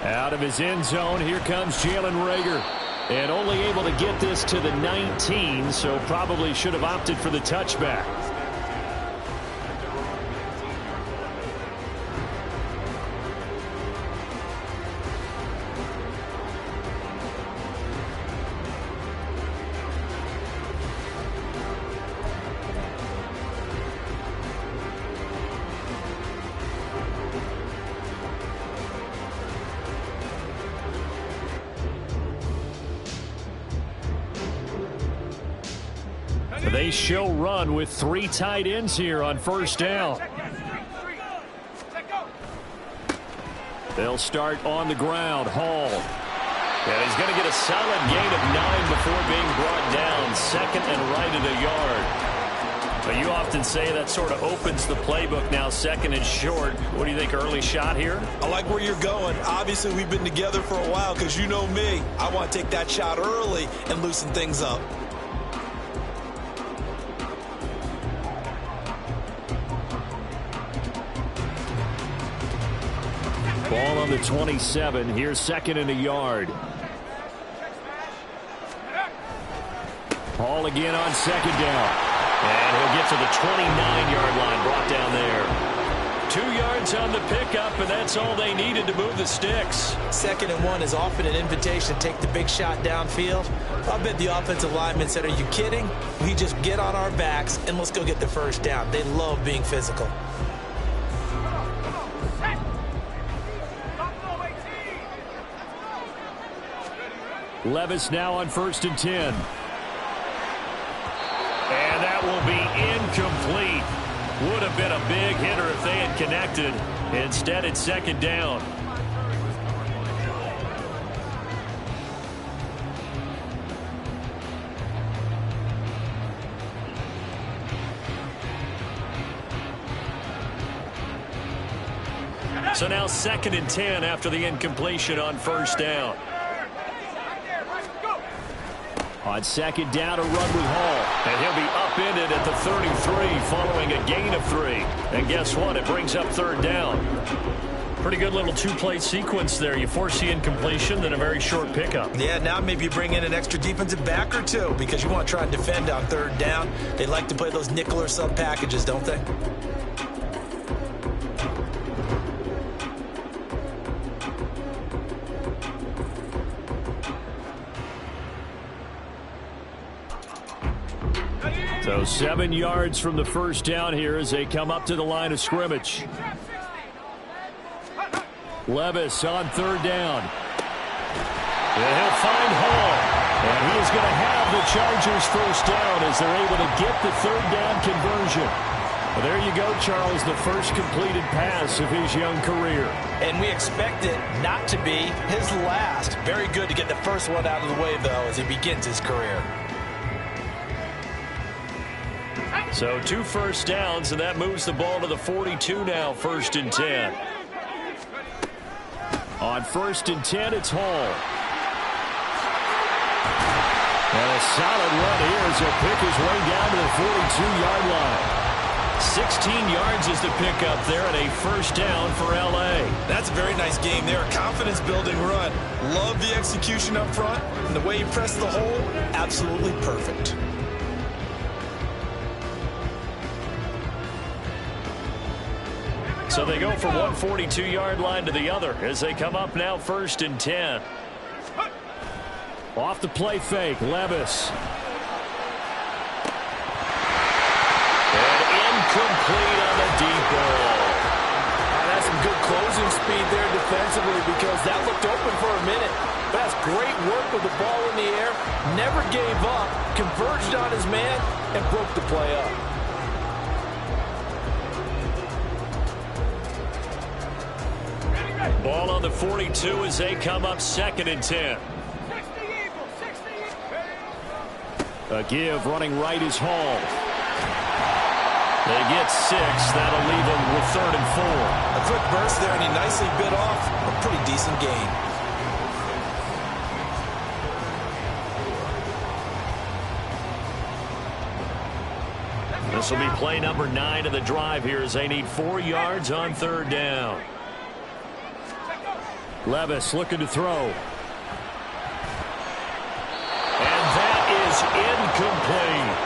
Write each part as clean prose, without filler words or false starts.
Out of his end zone, here comes Jalen Reagor. And only able to get this to the 19, so probably should have opted for the touchback. They show run with 3 tight ends here on first down. They'll start on the ground. Hall. And he's going to get a solid gain of 9 before being brought down. Second and right at a yard. But you often say that sort of opens the playbook now, second and short. What do you think, early shot here? I like where you're going. Obviously, we've been together for a while because you know me. I want to take that shot early and loosen things up. Ball on the 27. Here's second and a yard. Hall again on second down. And he'll get to the 29-yard line, brought down there. 2 yards on the pickup, and that's all they needed to move the sticks. Second and 1 is often an invitation to take the big shot downfield. I bet the offensive lineman said, are you kidding? We just get on our backs and let's go get the first down. They love being physical. Levis now on first and 10. And that will be incomplete. Would have been a big hitter if they had connected. Instead, it's second down. So now second and 10 after the incompletion on first down. On second down, a run with Hall. And he'll be upended at the 33 following a gain of 3. And guess what? It brings up third down. Pretty good little 2-play sequence there. You force the incompletion, then a very short pickup. Yeah, now maybe you bring in an extra defensive back or two because you want to try and defend on third down. They like to play those nickel or sub packages, don't they? So 7 yards from the first down here as they come up to the line of scrimmage. Levis on third down. And he'll find Hall. And he is going to have the Chargers first down as they're able to get the third down conversion. Well, there you go, Charles, the first completed pass of his young career. And we expect it not to be his last. Very good to get the first one out of the way, though, as he begins his career. So 2 first downs, and that moves the ball to the 42 now, first and 10. On first and 10, it's Hall. And a solid run here as he'll pick his way down to the 42-yard line. 16 yards is the pickup there, and a first down for L.A. That's a very nice game there. Confidence-building run. Love the execution up front, and the way he pressed the hole, absolutely perfect. So they go from one 42-yard line to the other as they come up now first and 10. Off the play fake, Levis. And incomplete on the deep ball. That's some good closing speed there defensively because that looked open for a minute. That's great work with the ball in the air. Never gave up, converged on his man, and broke the play up. Ball on the 42 as they come up second and 10. A give running right is Hall. They get 6. That'll leave them with third and 4. A quick burst there, and he nicely bit off a pretty decent gain. This will be play number 9 of the drive here as they need 4 yards on third down. Levis looking to throw. And that is incomplete.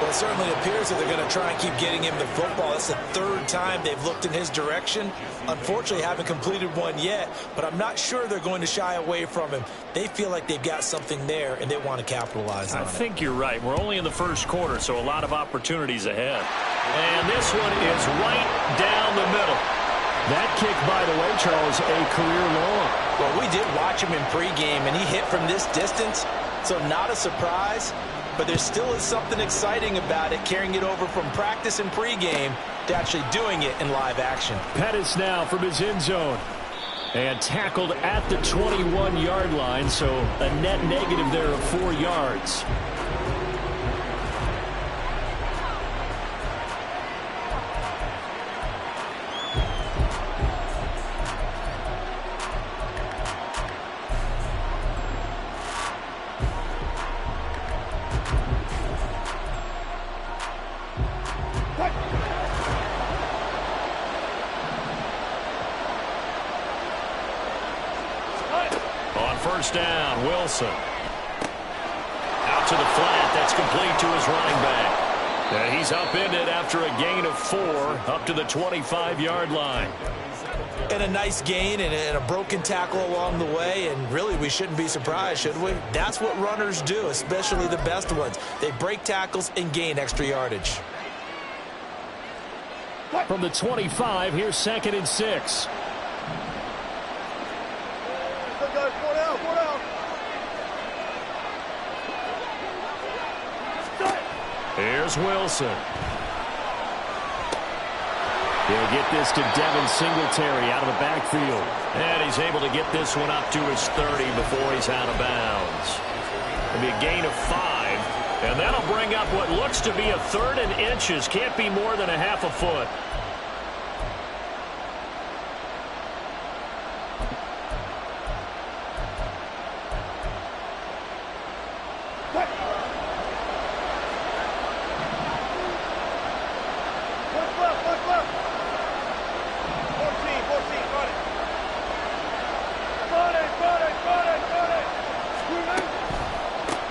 Well, it certainly appears that they're going to try and keep getting him the football. That's the third time they've looked in his direction. Unfortunately, haven't completed one yet, but I'm not sure they're going to shy away from him. They feel like they've got something there, and they want to capitalize on it. I think you're right. We're only in the first quarter, so a lot of opportunities ahead. And this one is right down the middle. That kick, by the way, Charles, a career long. Well, we did watch him in pregame, and he hit from this distance, so not a surprise. But there still is something exciting about it, carrying it over from practice and pregame to actually doing it in live action. Pettis now from his end zone. And tackled at the 21-yard line, so a net negative there of 4 yards. First down, Wilson. Out to the flat. That's complete to his running back. And he's upended after a gain of 4 up to the 25-yard line. And a nice gain and a broken tackle along the way. And really, we shouldn't be surprised, should we? That's what runners do, especially the best ones. They break tackles and gain extra yardage. From the 25, here's 2nd and 6. Here's Wilson. He'll get this to Devin Singletary out of the backfield. And he's able to get this one up to his 30 before he's out of bounds. It'll be a gain of 5. And that'll bring up what looks to be a 3rd and inches. Can't be more than a half a foot.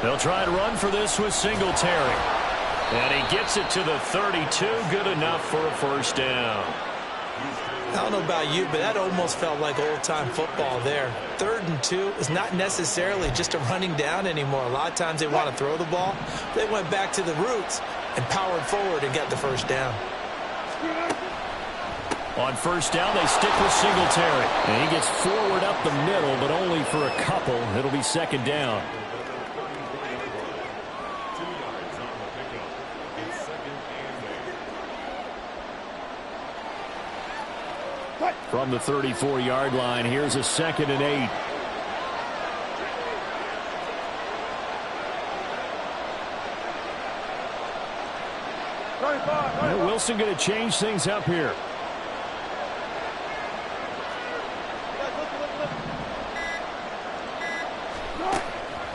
They'll try and run for this with Singletary. And he gets it to the 32. Good enough for a first down. I don't know about you, but that almost felt like old-time football there. 3rd and 2 is not necessarily just a running down anymore. A lot of times they want to throw the ball. They went back to the roots and powered forward and got the first down. On first down, they stick with Singletary. And he gets forward up the middle, but only for a couple. It'll be 2nd down. From the 34-yard line, here's a 2nd and 8. And Wilson going to change things up here.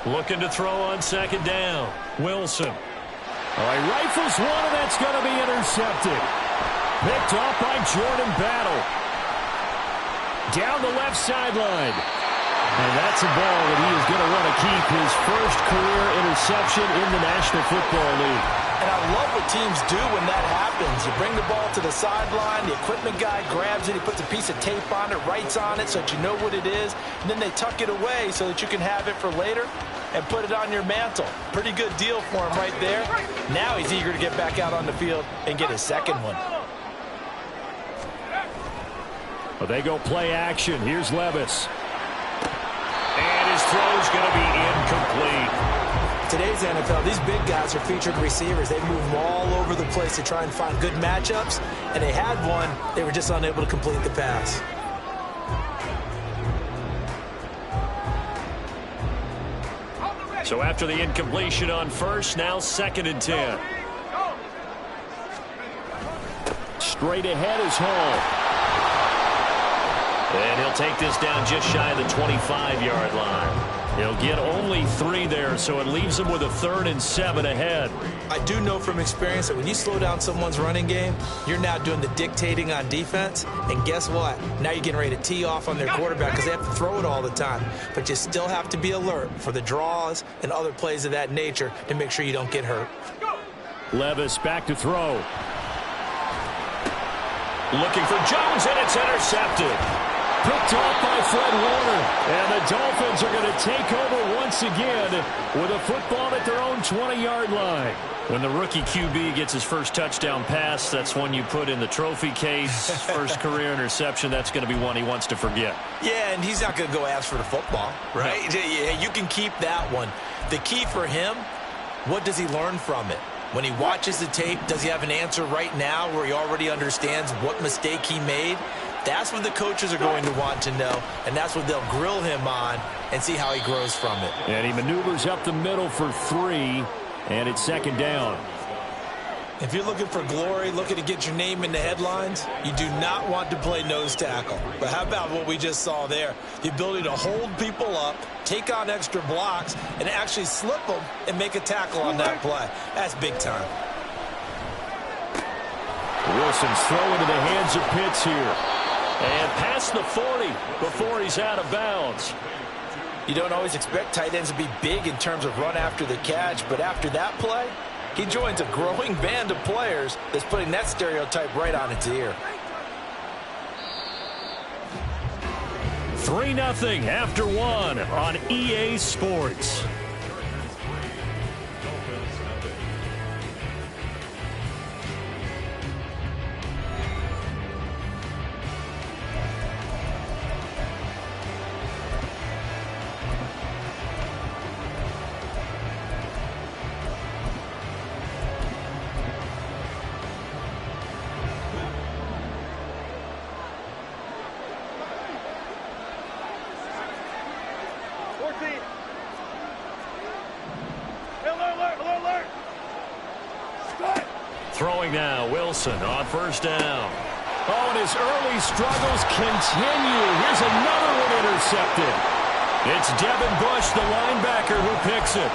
Looking to throw on 2nd down. Wilson. Oh, he rifles one, and that's going to be intercepted. Picked off by Jordan Battle. Down the left sideline. And that's a ball that he is going to want to keep, his first career interception in the National Football League. And I love what teams do when that happens. You bring the ball to the sideline, the equipment guy grabs it, he puts a piece of tape on it, writes on it so that you know what it is, and then they tuck it away so that you can have it for later and put it on your mantle. Pretty good deal for him right there. Now he's eager to get back out on the field and get his second one. Well, they go play action. Here's Levis. And his throw's going to be incomplete. Today's NFL, these big guys are featured receivers. They move all over the place to try and find good matchups, and they had one. They were just unable to complete the pass. So after the incompletion on first, now 2nd and 10. Straight ahead is Hall. And he'll take this down just shy of the 25-yard line. He'll get only 3 there, so it leaves him with a 3rd and 7 ahead. I do know from experience that when you slow down someone's running game, you're now doing the dictating on defense. And guess what? Now you're getting ready to tee off on their quarterback because they have to throw it all the time. But you still have to be alert for the draws and other plays of that nature to make sure you don't get hurt. Levis back to throw. Looking for Jones, and it's intercepted. Picked off by Fred Warner. And the Dolphins are going to take over once again with a football at their own 20-yard line. When the rookie QB gets his first touchdown pass, that's one you put in the trophy case. First career interception, that's going to be one he wants to forget. Yeah, and he's not going to go ask for the football, right? Yeah, you can keep that one. The key for him, what does he learn from it? When he watches the tape, does he have an answer right now where he already understands what mistake he made? That's what the coaches are going to want to know, and that's what they'll grill him on and see how he grows from it. And he maneuvers up the middle for 3, and it's 2nd down. If you're looking for glory, looking to get your name in the headlines, you do not want to play nose tackle. But how about what we just saw there? The ability to hold people up, take on extra blocks, and actually slip them and make a tackle on that play. That's big time. Wilson's throw into the hands of Pitts here. And past the 40 before he's out of bounds. You don't always expect tight ends to be big in terms of run after the catch, but after that play, he joins a growing band of players that's putting that stereotype right on its ear. 3-0 after 1 on EA Sports. Throwing now, Wilson on 1st down. Oh, and his early struggles continue. Here's another one intercepted. It's Devin Bush, the linebacker, who picks it.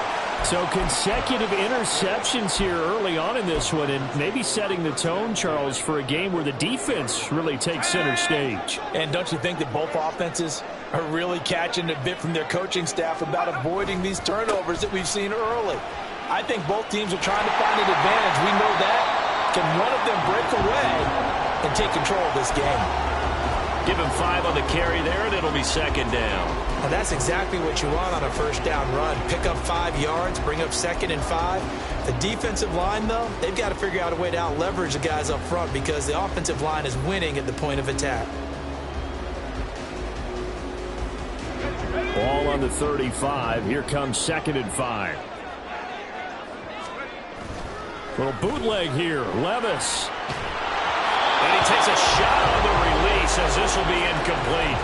So consecutive interceptions here early on in this one, and maybe setting the tone, Charles, for a game where the defense really takes center stage. And don't you think that both offenses are really catching a bit from their coaching staff about avoiding these turnovers that we've seen early? I think both teams are trying to find an advantage. We know that. Can one of them break away and take control of this game? Give him 5 on the carry there, and it'll be 2nd down. And that's exactly what you want on a 1st down run. Pick up 5 yards, bring up 2nd and 5. The defensive line, though, they've got to figure out a way to out-leverage the guys up front because the offensive line is winning at the point of attack. Ball on the 35. Here comes 2nd and 5. Little bootleg here. Levis. And he takes a shot on the release as this will be incomplete.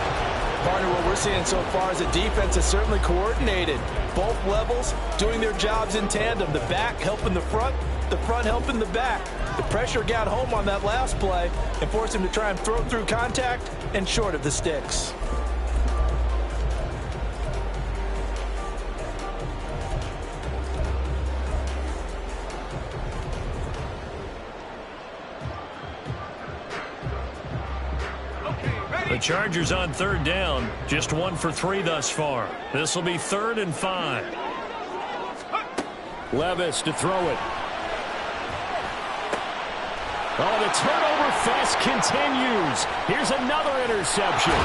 Partner, what we're seeing so far is the defense is certainly coordinated. Both levels doing their jobs in tandem. The back helping the front helping the back. The pressure got home on that last play and forced him to try and throw through contact and short of the sticks. The Chargers on 3rd down, just 1 for 3 thus far. This will be 3rd and 5. Levis to throw it. Oh, the turnover fest continues. Here's another interception.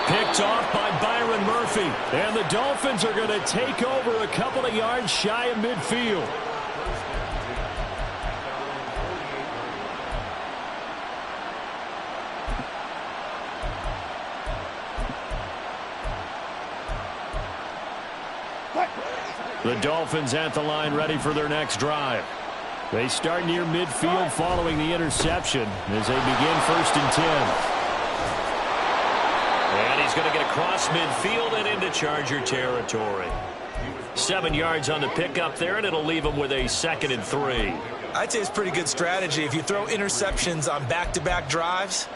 Picked off by Byron Murphy. And the Dolphins are going to take over a couple of yards shy of midfield. The Dolphins at the line ready for their next drive. They start near midfield following the interception as they begin 1st and 10. And he's going to get across midfield and into Charger territory. 7 yards on the pickup there, and it'll leave him with a 2nd and 3. I'd say it's pretty good strategy. If you throw interceptions on back-to-back drives,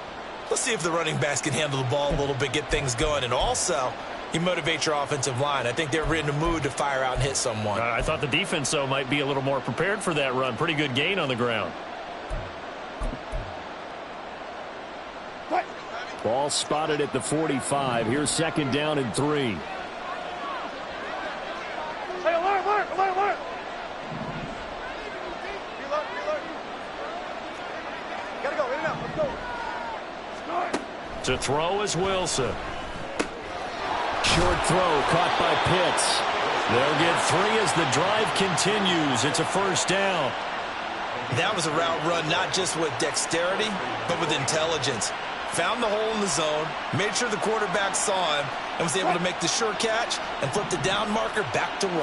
Let's see if the running backs can handle the ball a little bit, get things going, and also you motivate your offensive line. I think they're in the mood to fire out and hit someone. I thought the defense, though, might be a little more prepared for that run. Pretty good gain on the ground. Ball spotted at the 45. Here's second down and 3. To throw is Wilson. Short throw caught by Pitts. They'll get 3 as the drive continues. It's a first down. That was a route run not just with dexterity, but with intelligence. Found the hole in the zone, made sure the quarterback saw him, and was able to make the sure catch and flip the down marker back to 1.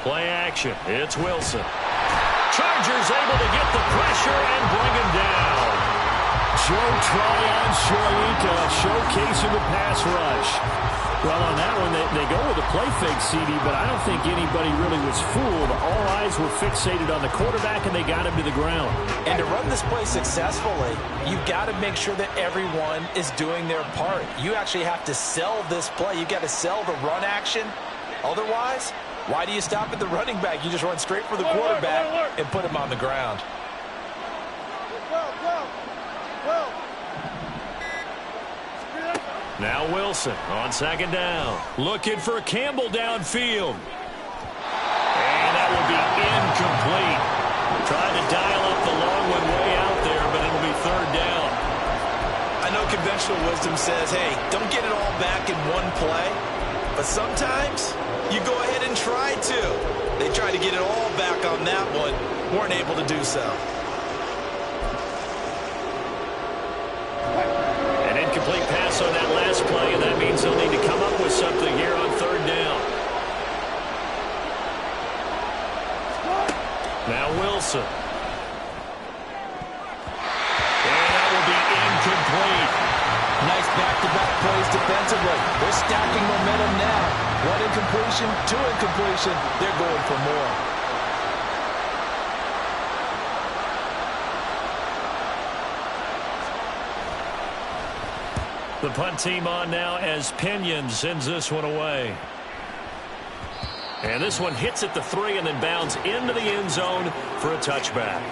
Play action. It's Wilson. Chargers able to get the pressure and bring him down. Joe Tryon showcasing the pass rush. Well, on that one, they go with a play fake, CD, but I don't think anybody really was fooled. All eyes were fixated on the quarterback, and they got him to the ground. And to run this play successfully, you've got to make sure that everyone is doing their part. You actually have to sell this play. You've got to sell the run action. Otherwise, why do you stop at the running back? You just run straight for the quarterback and put him on the ground. Now Wilson on second down. Looking for Campbell downfield. And that will be incomplete. Trying to dial up the long one way out there, but it'll be third down. I know conventional wisdom says, hey, don't get it all back in one play. But sometimes you go ahead and try to. They tried to get it all back on that one. Weren't able to do so. An incomplete pass on that last play, and that means they'll need to come up with something here on third down. Now Wilson. And that will be incomplete. Nice back-to-back plays defensively. They're stacking momentum now. 1 incompletion, 2 incompletion. They're going for more. The punt team on now as Pinion sends this one away. And this one hits at the 3 and then bounds into the end zone for a touchback.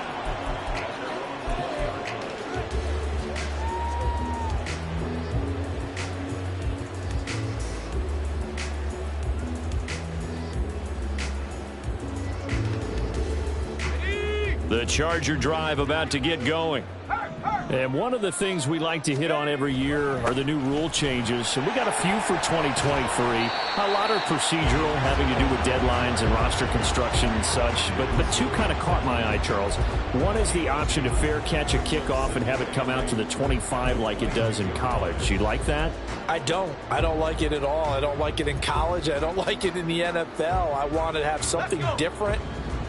The Charger drive about to get going. And one of the things we like to hit on every year are the new rule changes. And we got a few for 2023. A lot are procedural, having to do with deadlines and roster construction and such. But 2 kind of caught my eye, Charles. One is the option to fair catch a kickoff and have it come out to the 25 like it does in college. You like that? I don't. I don't like it at all. I don't like it in college. I don't like it in the NFL. I want to have something different.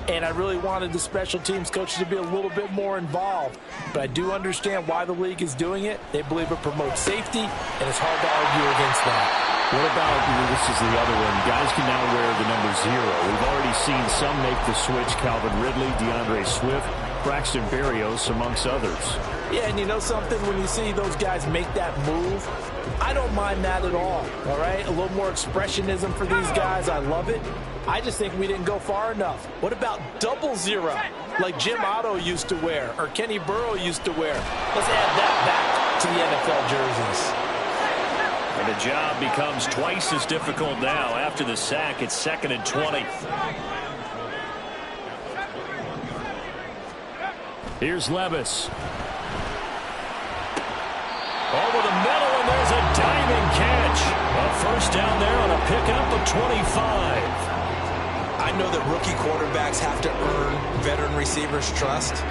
And I really wanted the special teams coaches to be a little bit more involved. But I do understand why the league is doing it. They believe it promotes safety, and it's hard to argue against that. What about, this is the other one, guys can now wear the number 0. We've already seen some make the switch, Calvin Ridley, DeAndre Swift, Braxton Berrios, amongst others. Yeah, and you know something? When you see those guys make that move, I don't mind that at all right? A little more expressionism for these guys. I love it. I just think we didn't go far enough. What about 00, like Jim Otto used to wear or Kenny Burrow used to wear? Let's add that back to the NFL jerseys. And the job becomes twice as difficult now. After the sack, it's 2nd and 20. Here's Levis. Over the middle, and there's a diving catch. A first down there on a pickup of 25. I know that rookie quarterbacks have to earn veteran receivers' trust.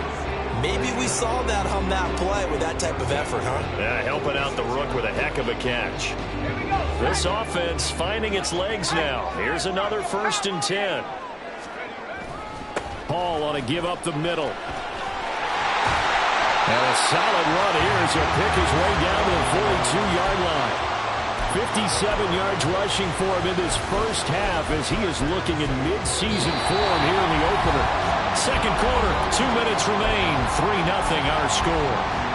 Maybe we saw that on that play with that type of effort, huh? Yeah, helping out the rook with a heck of a catch. This offense finding its legs now. Here's another 1st and 10. Hall on a give up the middle. And a solid run here as he'll pick his way down to the 42-yard line. 57 yards rushing for him in this first half as he is looking in mid-season form here in the opener. Second quarter, 2 minutes remain, 3-0 our score.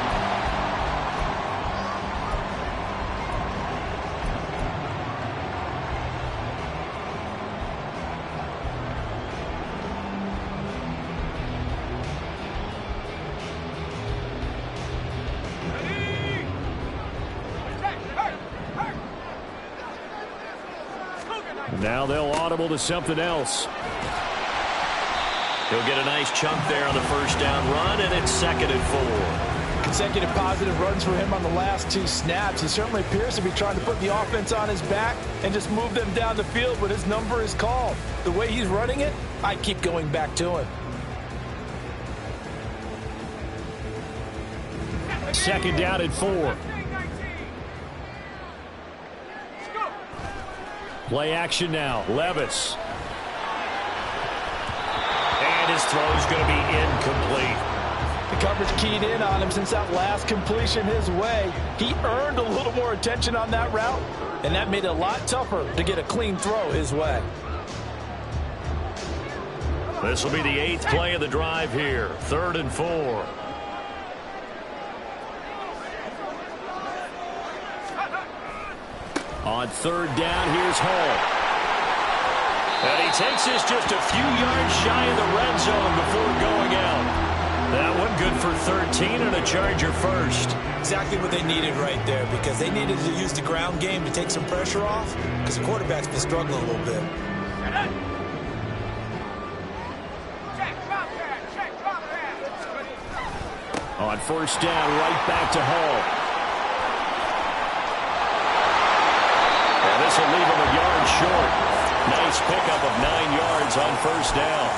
Now they'll audible to something else. He'll get a nice chunk there on the first down run, and it's 2nd and 4. Consecutive positive runs for him on the last 2 snaps. He certainly appears to be trying to put the offense on his back and just move them down the field when his number is called. The way he's running it, I keep going back to him. 2nd down and 4. Play action now. Levis. And his throw is going to be incomplete. The coverage keyed in on him since that last completion his way. He earned a little more attention on that route, and that made it a lot tougher to get a clean throw his way. This will be the 8th play of the drive here. 3rd and 4. On 3rd down, here's Hall. And he takes this just a few yards shy of the red zone before going out. That one good for 13 and a Charger first. Exactly what they needed right there, because they needed to use the ground game to take some pressure off, because the quarterback's been struggling a little bit. On 1st down, right back to Hall. This will leave him a yard short. Nice pickup of 9 yards on 1st down.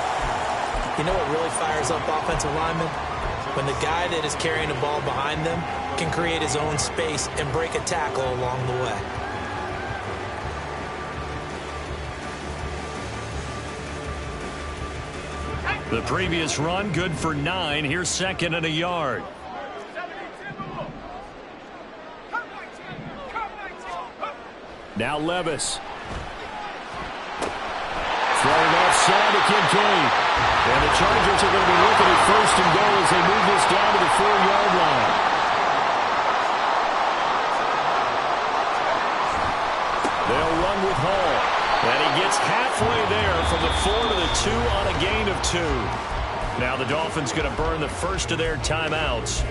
You know what really fires up offensive linemen? When the guy that is carrying the ball behind them can create his own space and break a tackle along the way. The previous run, good for 9. Here's 2nd and a yard. Now Levis. Throwing offside to Kincaid. And the Chargers are going to be looking at 1st and goal as they move this down to the 4-yard line. They'll run with Hall. And he gets halfway there from the 4 to the 2 on a gain of 2. Now the Dolphins going to burn the first of their timeouts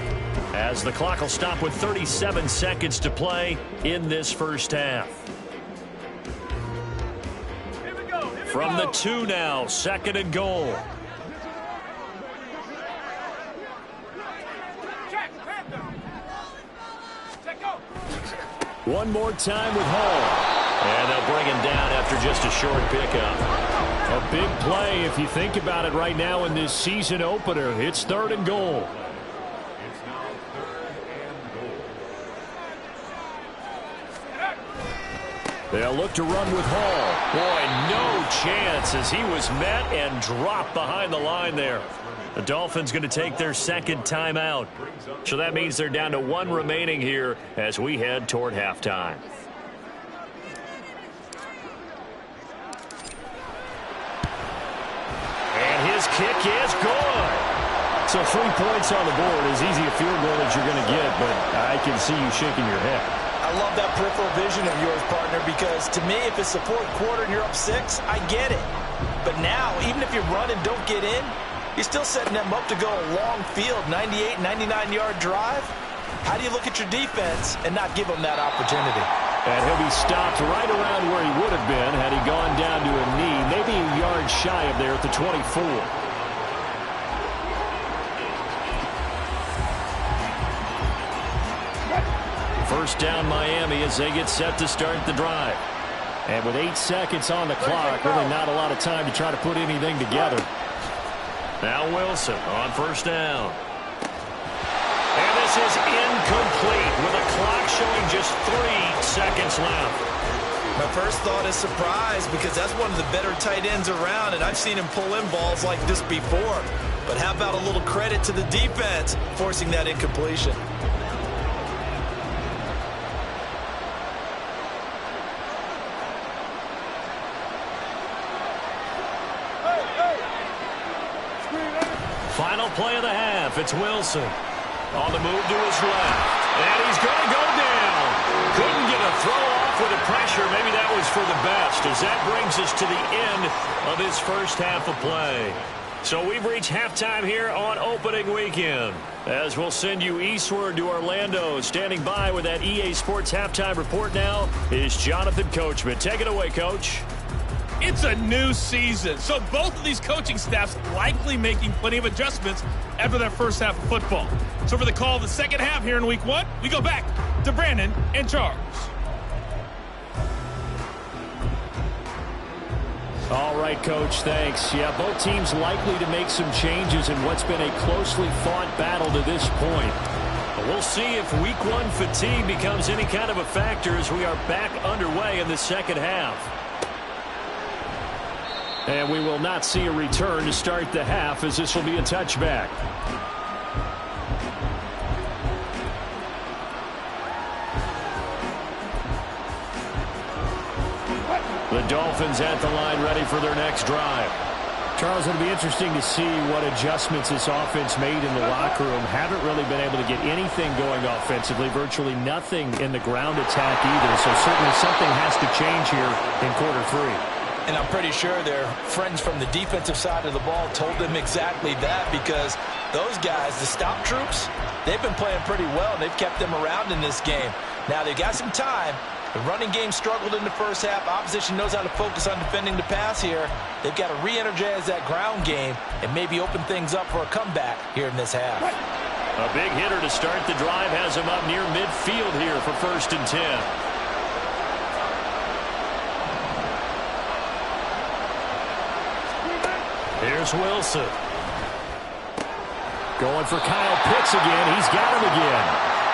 as the clock will stop with 37 seconds to play in this first half. From the 2 now, 2nd and goal. One more time with Hall. And they'll bring him down after just a short pickup. A big play if you think about it right now in this season opener. It's 3rd and goal. They'll look to run with Hall. Boy, no chance as he was met and dropped behind the line there. The Dolphins going to take their 2nd timeout. So that means they're down to 1 remaining here as we head toward halftime. And his kick is good. So 3 points on the board, as easy a field goal as you're going to get, but I can see you shaking your head. I love that peripheral vision of yours, partner, because to me, if it's the 4th quarter and you're up 6, I get it. But now, even if you run and don't get in, you're still setting them up to go a long field, 98, 99-yard drive. How do you look at your defense and not give them that opportunity? And he'll be stopped right around where he would have been had he gone down to a knee, maybe a yard shy of there at the 24. First down Miami as they get set to start the drive. And with 8 seconds on the clock, really not a lot of time to try to put anything together. Now Wilson on 1st down. And this is incomplete with a clock showing just 3 seconds left. My first thought is surprise, because that's one of the better tight ends around, and I've seen him pull in balls like this before. But how about a little credit to the defense forcing that incompletion? It's Wilson. On the move to his left. And he's going to go down. Couldn't get a throw off with the pressure. Maybe that was for the best, as that brings us to the end of this first half of play. So we've reached halftime here on opening weekend, as we'll send you eastward to Orlando. Standing by with that EA Sports halftime report now is Jonathan Coachman. Take it away, Coach. It's a new season, so both of these coaching staffs likely making plenty of adjustments after their first half of football. So for the call of the second half here in week one, we go back to Brandon and Charles. All right, Coach, thanks. Yeah, both teams likely to make some changes in what's been a closely fought battle to this point. But we'll see if week one fatigue becomes any kind of a factor as we are back underway in the second half. And we will not see a return to start the half, as this will be a touchback. The Dolphins at the line, ready for their next drive. Charles, it'll be interesting to see what adjustments this offense made in the locker room. Haven't really been able to get anything going offensively, virtually nothing in the ground attack either. So certainly something has to change here in quarter three. And I'm pretty sure their friends from the defensive side of the ball told them exactly that, because those guys, the stop troops, they've been playing pretty well. They've kept them around in this game. Now they've got some time. The running game struggled in the first half. Opposition knows how to focus on defending the pass here. They've got to re-energize that ground game and maybe open things up for a comeback here in this half. A big hitter to start the drive has him up near midfield here for 1st and 10. Here's Wilson. Going for Kyle Pitts again. He's got him again.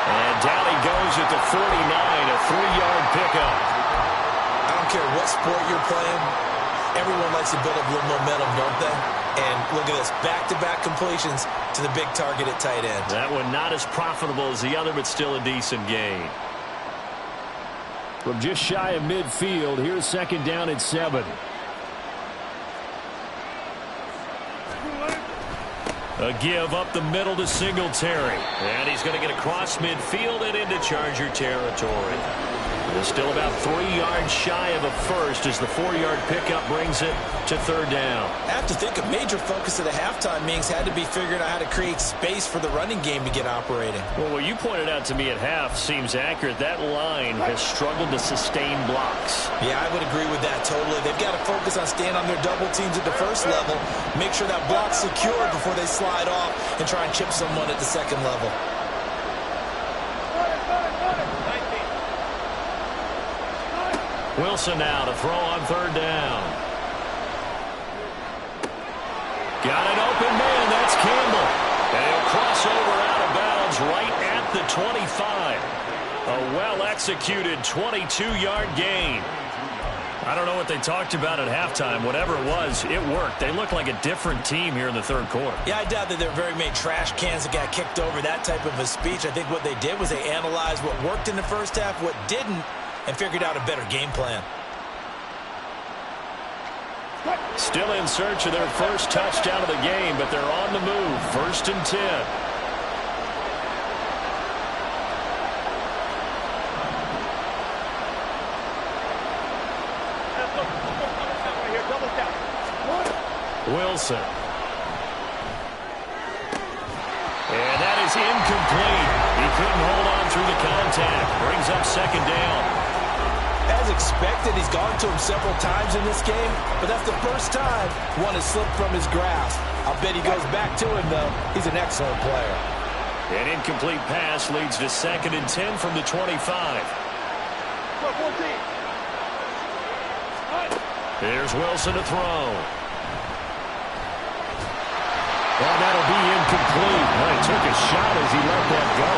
And down he goes at the 49, a 3-yard pickup. I don't care what sport you're playing. Everyone likes to build up a little momentum, don't they? And look at this, back-to-back completions to the big target at tight end. That one not as profitable as the other, but still a decent gain. From just shy of midfield, here's 2nd down at 7. A give up the middle to Singletary. And he's going to get across midfield and into Charger territory. They're still about 3 yards shy of a first as the 4-yard pickup brings it to 3rd down. I have to think a major focus of the halftime meetings had to be figuring out how to create space for the running game to get operating. Well, what you pointed out to me at half seems accurate. That line has struggled to sustain blocks. Yeah, I would agree with that totally. They've got to focus on staying on their double teams at the first level, make sure that block's secure before they slide off and try and chip someone at the second level. Wilson now to throw on 3rd down. Got an open man. That's Campbell. And he'll cross over out of bounds right at the 25. A well-executed 22-yard gain. I don't know what they talked about at halftime. Whatever it was, it worked. They look like a different team here in the 3rd quarter. Yeah, I doubt that there were very many trash cans that got kicked over, that type of a speech. I think what they did was they analyzed what worked in the first half, what didn't, and figured out a better game plan. Still in search of their first touchdown of the game, but they're on the move. 1st and 10. Wilson. And that is incomplete. He couldn't hold on through the contact. Brings up 2nd down. As expected, he's gone to him several times in this game, but that's the first time one has slipped from his grasp. I'll bet he goes back to him, though. He's an excellent player. An incomplete pass leads to 2nd and 10 from the 25. Here's Wilson to throw. Well, that'll be incomplete. Well, he took a shot as he let that go.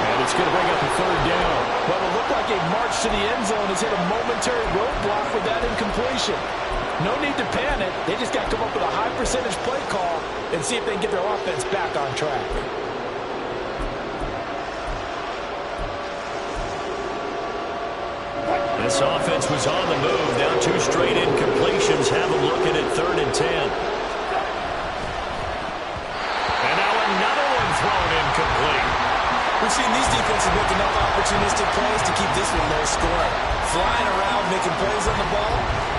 And it's going to bring up a 3rd down. Well, it looked like a march to the end zone has hit a momentary roadblock with that incompletion. No need to panic. They just got to come up with a high percentage play call and see if they can get their offense back on track. This offense was on the move. Now 2 straight incompletions have them looking at 3rd and 10. And now another thrown incomplete. We've seen these defenses make enough opportunistic plays to keep this one low scoring. Flying around, making plays on the ball,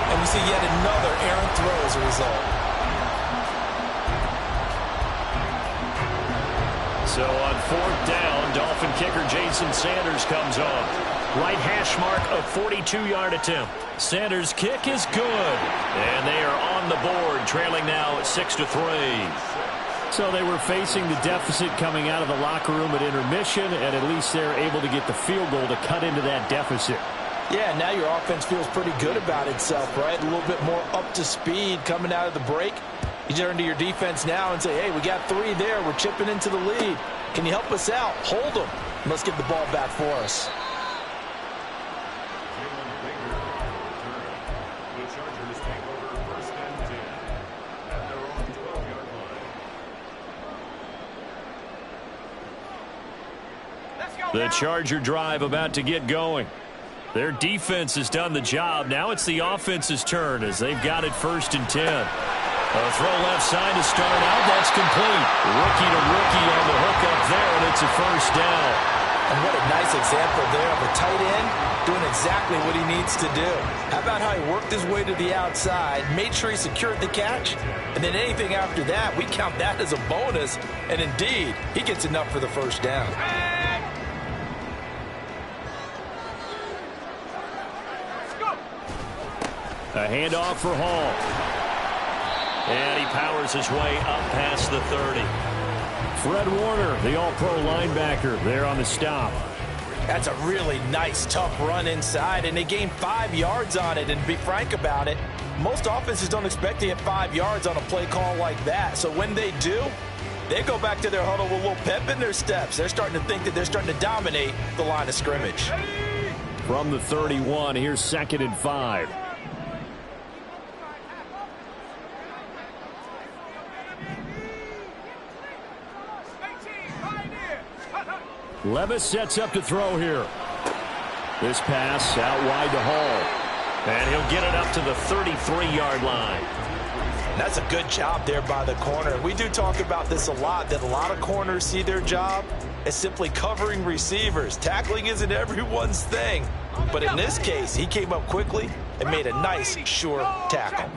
and we see yet another errant throw as a result. So on 4th down, Dolphin kicker Jason Sanders comes on. Right hash mark of 42-yard attempt. Sanders' kick is good. And they are on the board, trailing now at 6-3. So they were facing the deficit coming out of the locker room at intermission, and at least they're able to get the field goal to cut into that deficit. Yeah, now your offense feels pretty good about itself, right? A little bit more up to speed coming out of the break. You turn to your defense now and say, hey, we got 3 there. We're chipping into the lead. Can you help us out? Hold them. Let's get the ball back for us. The Charger drive about to get going. Their defense has done the job. Now it's the offense's turn as they've got it 1st and 10. A throw left side to start out. That's complete. Rookie to rookie on the hook up there, and it's a 1st down. And what a nice example there of a tight end doing exactly what he needs to do. How about how he worked his way to the outside, made sure he secured the catch, and then anything after that, we count that as a bonus. And indeed, he gets enough for the 1st down. A handoff for Hall. And he powers his way up past the 30. Fred Warner, the all-pro linebacker, there on the stop. That's a really nice, tough run inside, and they gained 5 yards on it. And to be frank about it, most offenses don't expect to get 5 yards on a play call like that. So when they do, they go back to their huddle with a little pep in their steps. They're starting to think that they're starting to dominate the line of scrimmage. From the 31, here's 2nd and 5. Levis sets up to throw here. This pass out wide to Hall. And he'll get it up to the 33-yard line. That's a good job there by the corner. We do talk about this a lot, that a lot of corners see their job as simply covering receivers. Tackling isn't everyone's thing. But in this case, he came up quickly and made a nice, sure tackle.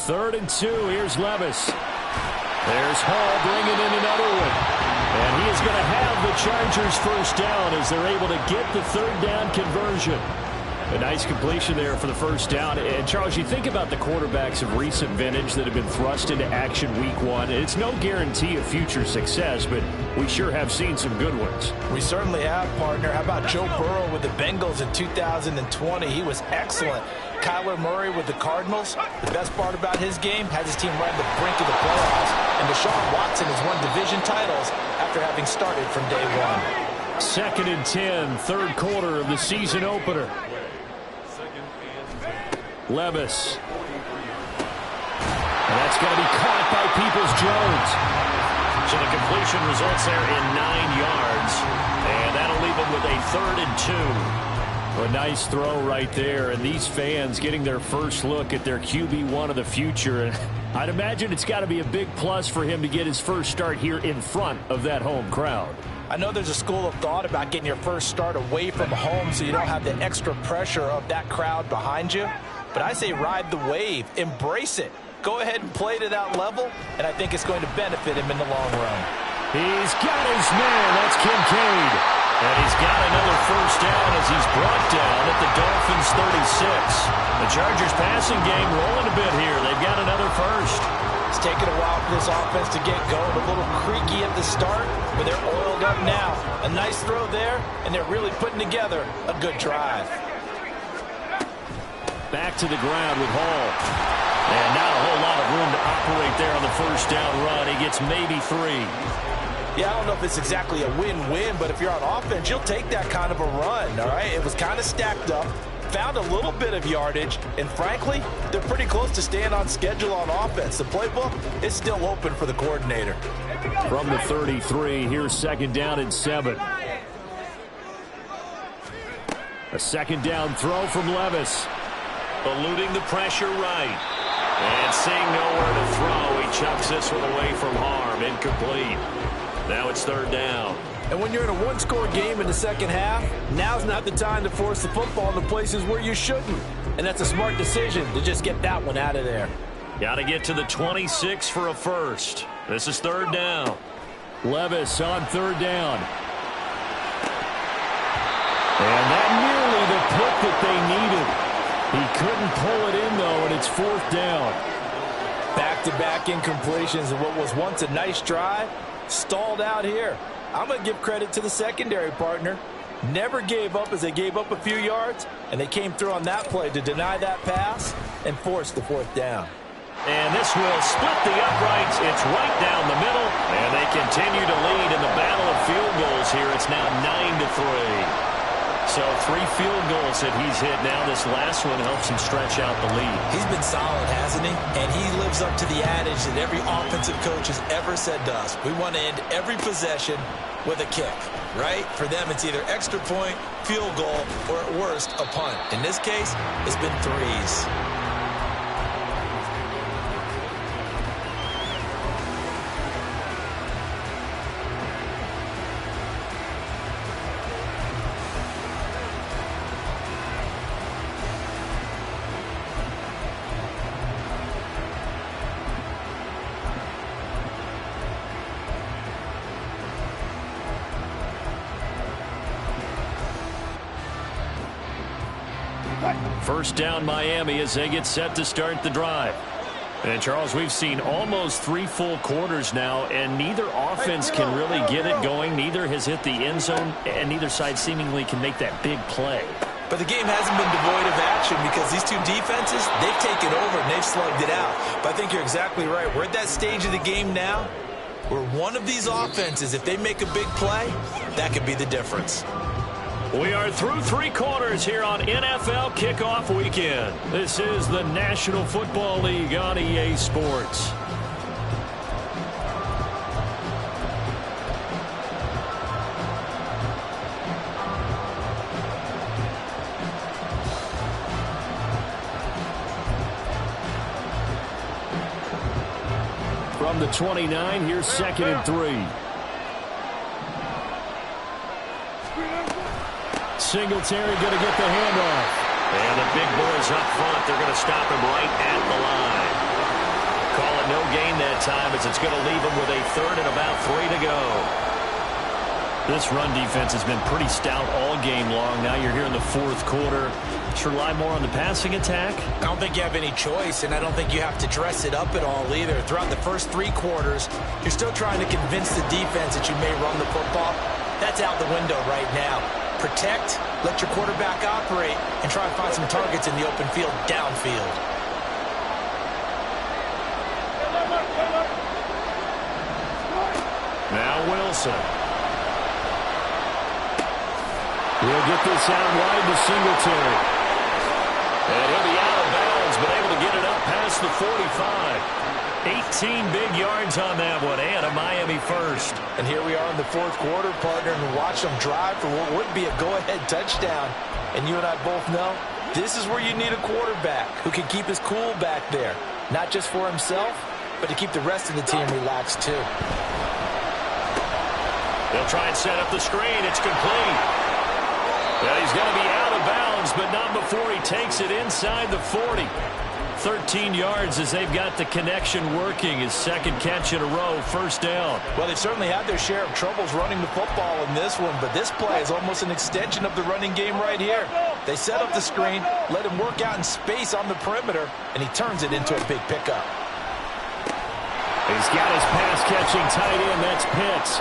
Third and 2, here's Levis. There's Hall bringing in another one. And he is going to have the Chargers 1st down as they're able to get the 3rd down conversion. A nice completion there for the 1st down. And, Charles, you think about the quarterbacks of recent vintage that have been thrust into action week 1. It's no guarantee of future success, but we sure have seen some good ones. We certainly have, partner. How about Joe Burrow with the Bengals in 2020? He was excellent. Kyler Murray with the Cardinals. The best part about his game, has his team right on the brink of the playoffs. And Deshaun Watson has won division titles after having started from day 1. 2nd and 10, 3rd quarter of the season opener. Levis. And that's going to be caught by Peoples-Jones. So the completion results there in 9 yards. And that'll leave him with a 3rd and 2. A nice throw right there, and these fans getting their first look at their QB1 of the future. And I'd imagine it's got to be a big plus for him to get his first start here in front of that home crowd. I know there's a school of thought about getting your first start away from home so you don't have the extra pressure of that crowd behind you. But I say ride the wave, embrace it. Go ahead and play to that level, and I think it's going to benefit him in the long run. He's got his man. That's Kincaid. And he's got another 1st down as he's brought down at the Dolphins 36. The Chargers passing game rolling a bit here. They've got another 1st. It's taken a while for this offense to get going. A little creaky at the start, but they're oiled up now. A nice throw there, and they're really putting together a good drive. Back to the ground with Hall. And not a whole lot of room to operate there on the 1st down run. He gets maybe 3. Yeah, I don't know if it's exactly a win-win, but if you're on offense, you'll take that kind of a run, all right? It was kind of stacked up, found a little bit of yardage, and frankly, they're pretty close to staying on schedule on offense. The playbook is still open for the coordinator. From the 33, here's 2nd down and 7. A second down throw from Levis. Eluding the pressure right. And seeing nowhere to throw, he chucks this one away from harm. Incomplete. Now it's third down. And when you're in a one-score game in the second half, now's not the time to force the football into places where you shouldn't. And that's a smart decision to just get that one out of there. Got to get to the 26 for a first. This is third down. Levis on third down. And that nearly the pick that they needed. He couldn't pull it in, though, and it's fourth down. Back-to-back incompletions of what was once a nice drive, stalled out here. I'm going to give credit to the secondary partner. Never gave up as they gave up a few yards, and they came through on that play to deny that pass and force the fourth down. And this will split the uprights. It's right down the middle, and they continue to lead in the battle of field goals here. It's now 9-3. So 3 field goals that he's hit now. This last one helps him stretch out the lead. He's been solid, hasn't he? And he lives up to the adage that every offensive coach has ever said to us. We want to end every possession with a kick, right? For them, it's either extra point, field goal, or at worst, a punt. In this case, it's been threes. First down Miami as they get set to start the drive. And Charles, we've seen almost 3 full quarters now, and neither offense can really get it going. Neither has hit the end zone, and neither side seemingly can make that big play. But the game hasn't been devoid of action because these two defenses, they've taken over and they've slugged it out. But I think you're exactly right. We're at that stage of the game now where one of these offenses, if they make a big play, that could be the difference. We are through 3 quarters here on NFL Kickoff Weekend. This is the National Football League on EA Sports. From the 29, here's 2nd and 3. Singletary going to get the handoff. And the big boys up front, they're going to stop him right at the line. Call it no gain that time as it's going to leave him with a 3rd and about 3 to go. This run defense has been pretty stout all game long. Now you're here in the 4th quarter. Should rely more on the passing attack? I don't think you have any choice, and I don't think you have to dress it up at all either. Throughout the first 3 quarters, you're still trying to convince the defense that you may run the football. That's out the window right now. Protect, let your quarterback operate, and try and find some targets in the open field downfield. Now Wilson. He'll get this out wide to Singletary. And he'll be out of bounds, but able to get it up past the 45. 18 big yards on that one, and a Miami first. And here we are in the 4th quarter, partner, and watch them drive for what would be a go-ahead touchdown. And you and I both know this is where you need a quarterback who can keep his cool back there, not just for himself, but to keep the rest of the team relaxed too. They'll try and set up the screen. It's complete. Well, he's going to be out of bounds, but not before he takes it inside the 40. 13 yards as they've got the connection working. His 2nd catch in a row, first down. Well, they've certainly had their share of troubles running the football in this one, but this play is almost an extension of the running game right here. They set up the screen, let him work out in space on the perimeter, and he turns it into a big pickup. He's got his pass-catching tight end. That's Pitts.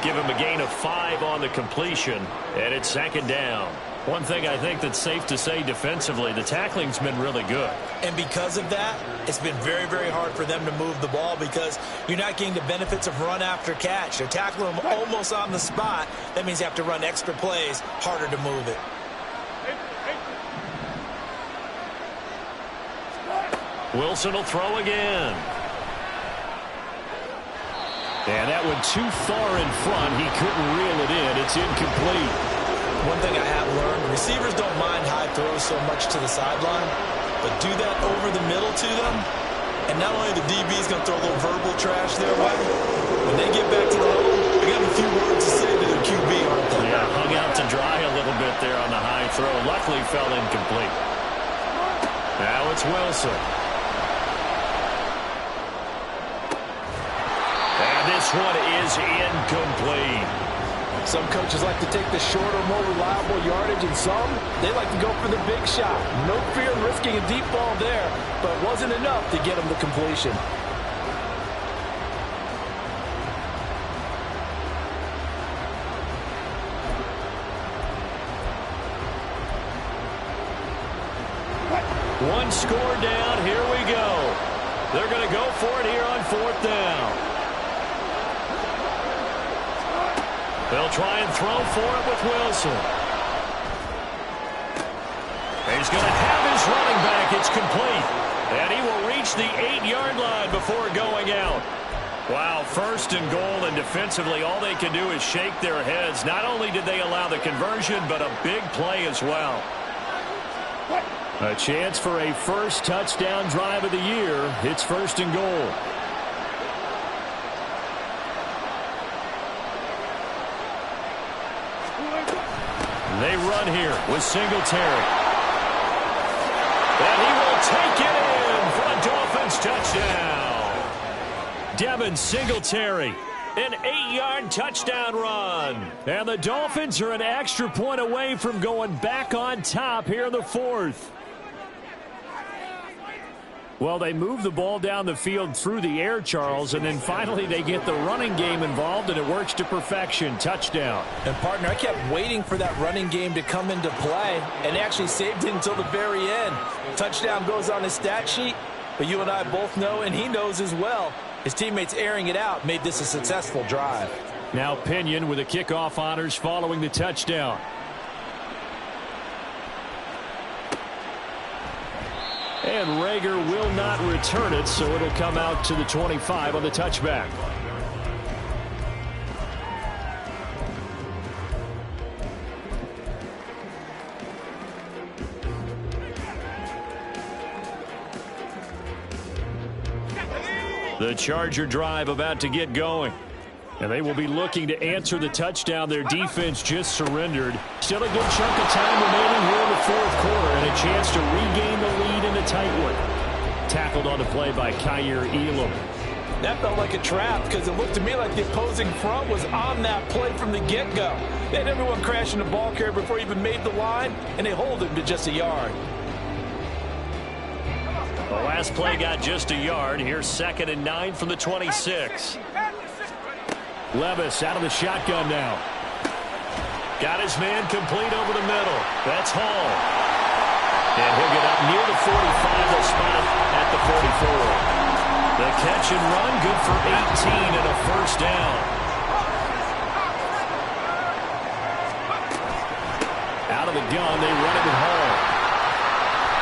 Give him a gain of 5 on the completion, and it's 2nd down. One thing I think that's safe to say defensively, the tackling's been really good. And because of that, it's been very, very hard for them to move the ball because you're not getting the benefits of run after catch. They're tackling them almost on the spot. That means you have to run extra plays, harder to move it. Wilson will throw again. And that one too far in front. He couldn't reel it in. It's incomplete. One thing I have learned, receivers don't mind high throws so much to the sideline, but do that over the middle to them, and not only the DB's going to throw a little verbal trash their way, when they get back to the huddle, they got a few words to say to their QB, aren't they? Yeah, hung out to dry a little bit there on the high throw. Luckily fell incomplete. Now it's Wilson. And this one is incomplete. Some coaches like to take the shorter, more reliable yardage, and some, they like to go for the big shot. No fear in risking a deep ball there, but it wasn't enough to get them the completion. One score down. Here we go. They're going to go for it here on 4th down. They'll try and throw for it with Wilson. He's going to have his running back. It's complete. And he will reach the 8-yard line before going out. Wow, 1st and goal, and defensively all they can do is shake their heads. Not only did they allow the conversion, but a big play as well. A chance for a first touchdown drive of the year. It's 1st and goal. They run here with Singletary. And he will take it in for a Dolphins touchdown. Devin Singletary, an 8-yard touchdown run. And the Dolphins are an extra point away from going back on top here in the 4th. Well, they move the ball down the field through the air, Charles, and then finally they get the running game involved, and it works to perfection. Touchdown. And, partner, I kept waiting for that running game to come into play and actually saved it until the very end. Touchdown goes on his stat sheet, but you and I both know, and he knows as well, his teammates airing it out made this a successful drive. Now Pinion with the kickoff honors following the touchdown. And Rager will not return it, so it'll come out to the 25 on the touchback. The Charger drive about to get going. And they will be looking to answer the touchdown their defense just surrendered. Still a good chunk of time remaining here in the 4th quarter, and a chance to regain the lead in a tight one. Tackled on the play by Kyer Elam. That felt like a trap because it looked to me like the opposing front was on that play from the get-go. They had everyone crashing the ball carrier before he even made the line, and they hold him to just a yard. The last play got just a yard. Here's 2nd and 9 from the 26. Levis out of the shotgun now. Got his man complete over the middle. That's Hall. And he'll get up near the 45. They'll spot it at the 44. The catch and run, good for 18 and a first down. Out of the gun, they run it with Hall.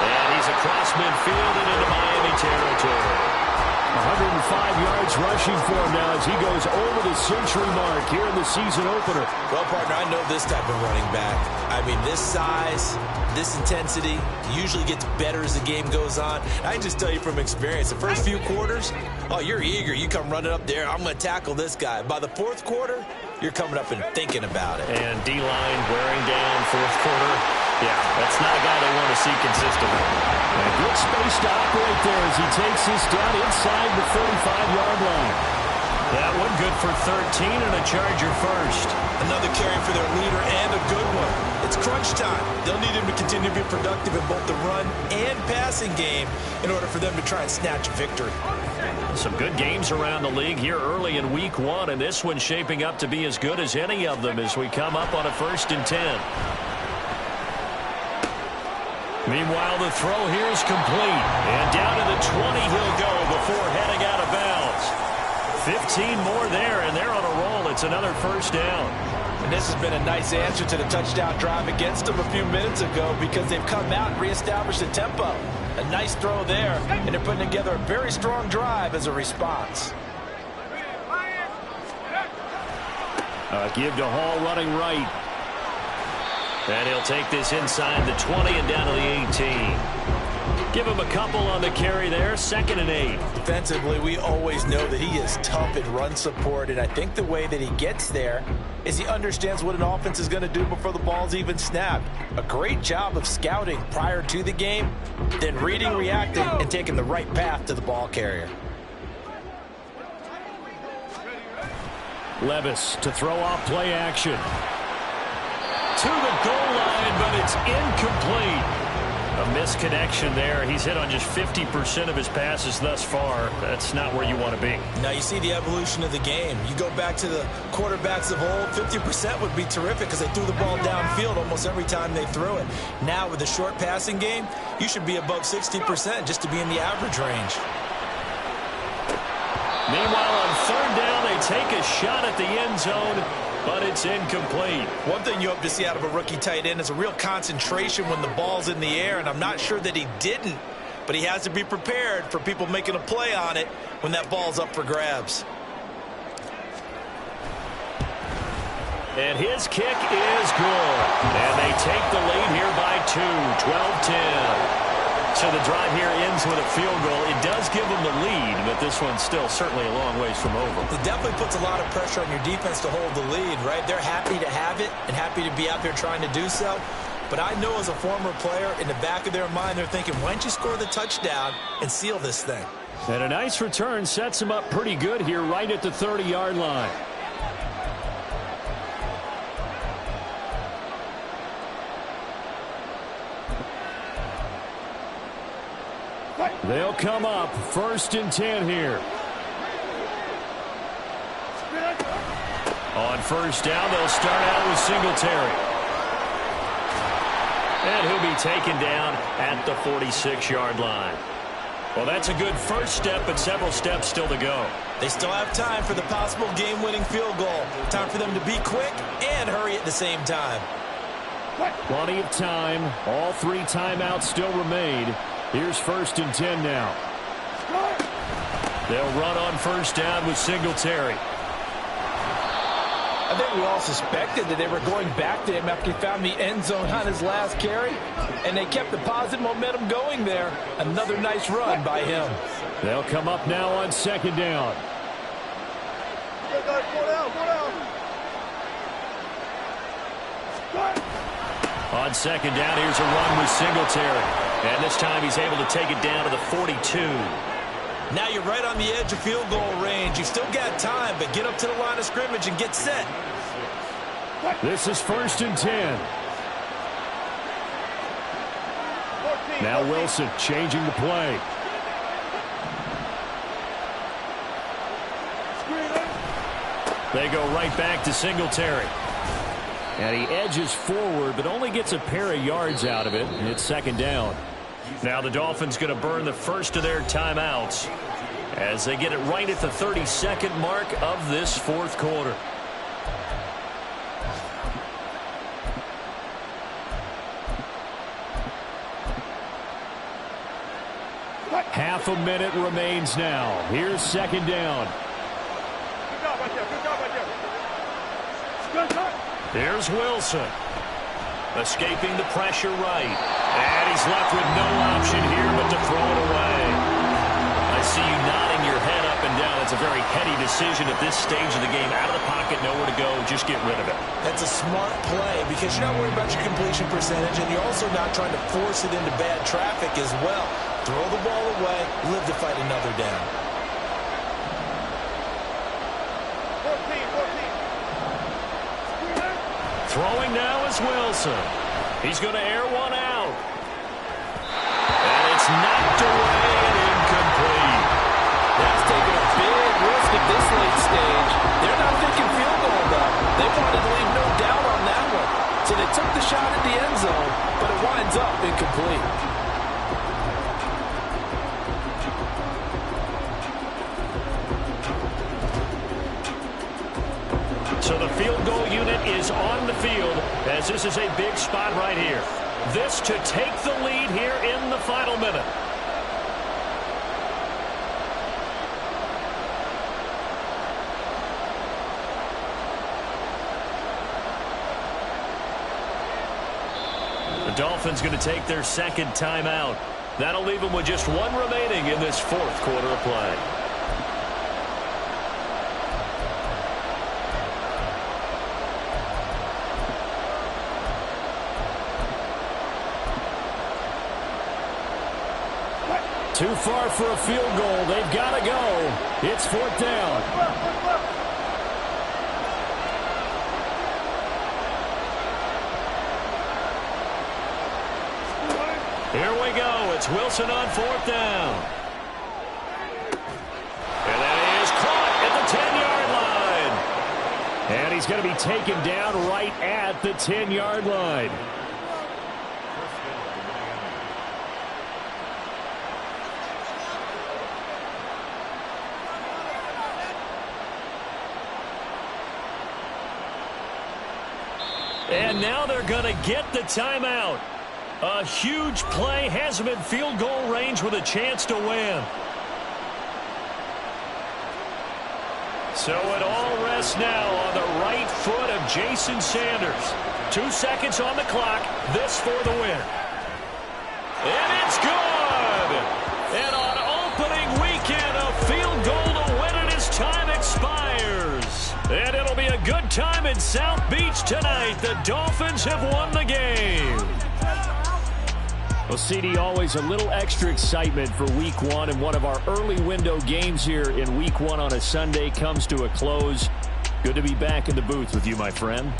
And he's across midfield and into Miami territory. 105 yards rushing for him now as he goes over the century mark here in the season opener. Well, partner, I know this type of running back. I mean, this size, this intensity usually gets better as the game goes on. I can just tell you from experience, the first few quarters, oh, you're eager. You come running up there, I'm going to tackle this guy. By the 4th quarter, you're coming up and thinking about it. And D-line wearing down 4th quarter. Yeah, that's not a guy they want to see consistently. And good space to operate there as he takes this down inside the 35-yard line. That one good for 13 and a Charger first. Another carry for their leader and a good one. It's crunch time. They'll need him to continue to be productive in both the run and passing game in order for them to try and snatch a victory. Some good games around the league here early in week 1, and this one's shaping up to be as good as any of them as we come up on a 1st and 10. Meanwhile, the throw here is complete. And down to the 20 he'll go before heading out of bounds. 15 more there, and they're on a roll. It's another first down. And this has been a nice answer to the touchdown drive against them a few minutes ago because they've come out and reestablished the tempo. A nice throw there, and they're putting together a very strong drive as a response. Give to Hall running right. And he'll take this inside the 20 and down to the 18. Give him a couple on the carry there, 2nd and 8. Defensively, we always know that he is tough in run support, and I think the way that he gets there is he understands what an offense is going to do before the ball's even snapped. A great job of scouting prior to the game, then reading, reacting, and taking the right path to the ball carrier. Levis to throw off play action. To the goal line, but it's incomplete. A misconnection there. He's hit on just 50% of his passes thus far. That's not where you want to be. Now you see the evolution of the game. You go back to the quarterbacks of old, 50% would be terrific because they threw the ball downfield almost every time they threw it. Now with the short passing game, you should be above 60% just to be in the average range. Meanwhile, on 3rd down, they take a shot at the end zone, but it's incomplete. One thing you hope to see out of a rookie tight end is a real concentration when the ball's in the air, and I'm not sure that he didn't, but he has to be prepared for people making a play on it when that ball's up for grabs. And his kick is good. And they take the lead here by 2, 12-10. So the drive here ends with a field goal. It does give them the lead, but this one's still certainly a long ways from over. It definitely puts a lot of pressure on your defense to hold the lead, right? They're happy to have it and happy to be out there trying to do so. But I know as a former player, in the back of their mind, they're thinking, why don't you score the touchdown and seal this thing? And a nice return sets him up pretty good here right at the 30-yard line. They'll come up 1st and 10 here. On 1st down, they'll start out with Singletary. And he'll be taken down at the 46-yard line. Well, that's a good first step, but several steps still to go. They still have time for the possible game-winning field goal. Time for them to be quick and hurry at the same time. Plenty of time. All 3 timeouts still remain. Here's 1st and 10 now. They'll run on 1st down with Singletary. I think we all suspected that they were going back to him after he found the end zone on his last carry, and they kept the positive momentum going there. Another nice run by him. They'll come up now on 2nd down. On 2nd down, here's a run with Singletary. And this time he's able to take it down to the 42. Now you're right on the edge of field goal range. You've still got time, but get up to the line of scrimmage and get set. This is 1st and 10. Now Wilson changing the play. They go right back to Singletary. And he edges forward, but only gets a pair of yards out of it, and it's 2nd down. Now the Dolphins going to burn the first of their timeouts as they get it right at the 32nd mark of this 4th quarter. Half a minute remains now. Here's 2nd down. Here's Wilson. Escaping the pressure right. And he's left with no option here but to throw it away. I see you nodding your head up and down. It's a very heady decision at this stage of the game. Out of the pocket, nowhere to go. Just get rid of it. That's a smart play because you're not worried about your completion percentage, and you're also not trying to force it into bad traffic as well. Throw the ball away, live to fight another down. Throwing now is Wilson. He's going to air one out. And it's knocked away and incomplete. That's taking a big risk at this late stage. They're not thinking field goal, though. They wanted to leave no doubt on that one. So they took the shot at the end zone, but it winds up incomplete. So the field goal unit is on the field as this is a big spot right here. This to take the lead here in the final minute. Dolphins going to take their second timeout. That'll leave them with just one remaining in this fourth quarter of play. Too far for a field goal. They've got to go. It's fourth down. Here we go. It's Wilson on fourth down. And that is caught at the 10-yard line. And he's going to be taken down right at the 10-yard line. And now they're going to get the timeout. A huge play has him in field goal range with a chance to win. So it all rests now on the right foot of Jason Sanders. 2 seconds on the clock. This for the win. And it's good. And on opening weekend, a field goal to win it as time expires. And it'll be a good time in South Beach tonight. The Dolphins have won the game. Well, CD, always a little extra excitement for Week 1, and one of our early window games here in Week 1 on a Sunday comes to a close. Good to be back in the booth with you, my friend.